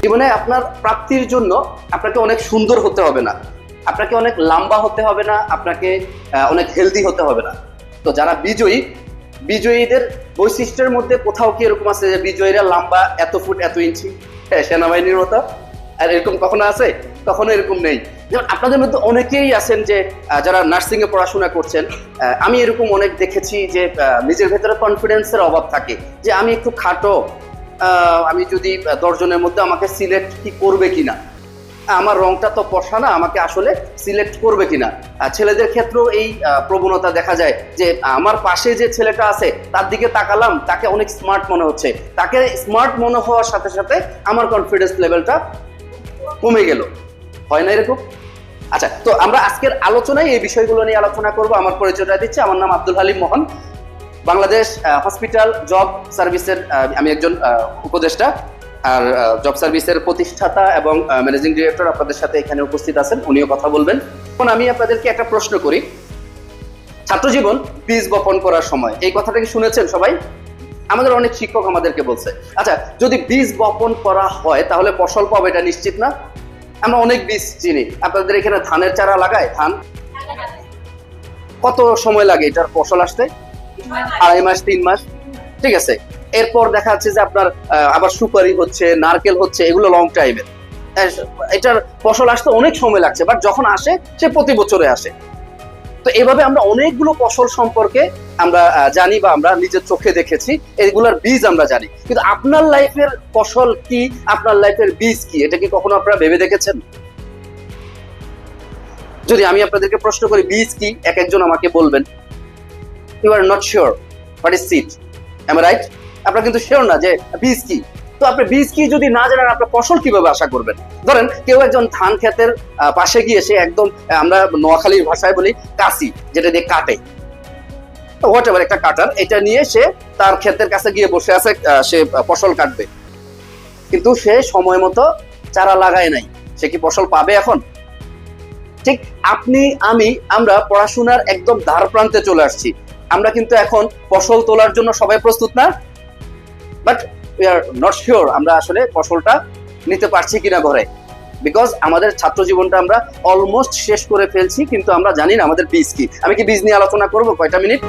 জীবনে আপনার প্রাপ্তির জন্য আপনাকে অনেক সুন্দর হতে হবে না, আপনাকে অনেক লম্বা হতে হবে না, আপনাকে অনেক হেলদি হতে হবে না। তো যারা বিজয়ীদের বৈশিষ্ট্যের মধ্যে কোথাও কি এরকম আছে যে বিজয়ীরা লম্বা এত ফুট এত ইঞ্চি, সেনাবাহিনীর মতো? আর এরকম কখনো আছে? কখনো এরকম নেই। যেমন আপনাদের মধ্যে অনেকেই আছেন যে যারা নার্সিং এ পড়াশোনা করছেন, আমি এরকম অনেক দেখেছি যে নিজের ভেতরে কনফিডেন্সের অভাব থাকে, যে আমি একটু খাটো, আমি যদি 10 জনের মধ্যে আমাকে সিলেক্ট কি করবে কিনা, আমার রংটা তো পশা না, আমাকে আসলে সিলেক্ট করবে কিনা। ছেলেদের ক্ষেত্রেও এই প্রবণতা দেখা যায় যে আমার পাশে যে ছেলেটা আছে তার দিকে তাকালাম, তাকে অনেক স্মার্ট মনে হচ্ছে, তাকে স্মার্ট মনে হওয়ার সাথে সাথে আমার কনফিডেন্স লেভেলটা কমে গেল। হয় না এরকম? আচ্ছা, তো আমরা আজকের আলোচনায় এই বিষয়গুলো নিয়ে আলোচনা করব। আমার পরিচয়টা দিচ্ছি, আমার নাম আব্দুল হালিম মোহন। বাংলাদেশ হসপিটাল জব সার্ভিসের আমি একজন উপদেষ্টা, আর জব সার্ভিসের প্রতিষ্ঠাতা এবং ম্যানেজিং ডিরেক্টর আপনাদের সাথে এখানে উপস্থিত আছেন, উনিও কথা বলবেন। এখন আমি আপনাদেরকে একটা প্রশ্ন করি, ছাত্রজীবন বীজ বপন করার সময়, এই কথাটা কি শুনেছেন সবাই? আমাদের অনেক শিক্ষক আমাদেরকে বলছে। আচ্ছা, যদি বীজ বপন করা হয় তাহলে ফসল পাবো, এটা নিশ্চিত না? আমরা অনেক বীজ চিনি, আপনাদের এখানে ধানের চারা লাগায়, ধান কত সময় লাগে এটার ফসল আসতে? 2.5 মাস 3 মাস, ঠিক আছে। এরপর দেখা যাচ্ছে যে আপনার আবার সুপারি হচ্ছে, নারকেল হচ্ছে, এগুলো লং টাইমের, এটার ফসল আসতে অনেক সময় লাগছে, বাট যখন আসে সে প্রতি বছরে আসে। তো এইভাবে আমরা অনেকগুলো ফসল সম্পর্কে আমরা জানি বা আমরা নিজের চোখে দেখেছি, এগুলার বীজ আমরা জানি, কিন্তু আপনার লাইফের ফসল কি, আপনার লাইফের বীজ কি, এটা কি কখনো আপনারা ভেবে দেখেছেন? যদি আমি আপনাদেরকে প্রশ্ন করি বীজ কি, এক একজন আমাকে বলবেন you are not sure what is said, am I right? আপনারা কিন্তু শিওর না যে বীজ কি। তো আপনি বীজ কি যদি না জানেন, আপনার ফসল কিভাবে আশা করবেন? ধরেন কেউ একজন ধান ক্ষেতের পাশে গিয়ে সে একদম, আমরা নোয়াখালীর ভাষায় বলি কাসি, যেটা দিয়ে কাটে, হোয়াট এভার, একটা কাটার, এটা নিয়ে সে তার ক্ষেতের কাছে গিয়ে বসে আছে, সে ফসল কাটবে, কিন্তু সে সময় মতো চারা লাগায় নাই, সে কি ফসল পাবে এখন? ঠিক আপনি আমরা পড়াশোনার একদম ধার প্রান্তে চলে আসছি, আমরা কিন্তু এখন ফসল তোলার জন্য সবাই প্রস্তুত না, but we are not sure আমরা আসলে ফসলটা নিতে পারছি কিনা ঘরে, বিকজ আমাদের ছাত্র জীবনটা আমরা অলমোস্ট শেষ করে ফেলছি, কিন্তু আমরা জানি না আমাদের বীজ কি। আমি কি বীজ নিয়ে আলোচনা করবো কয়টা মিনিট?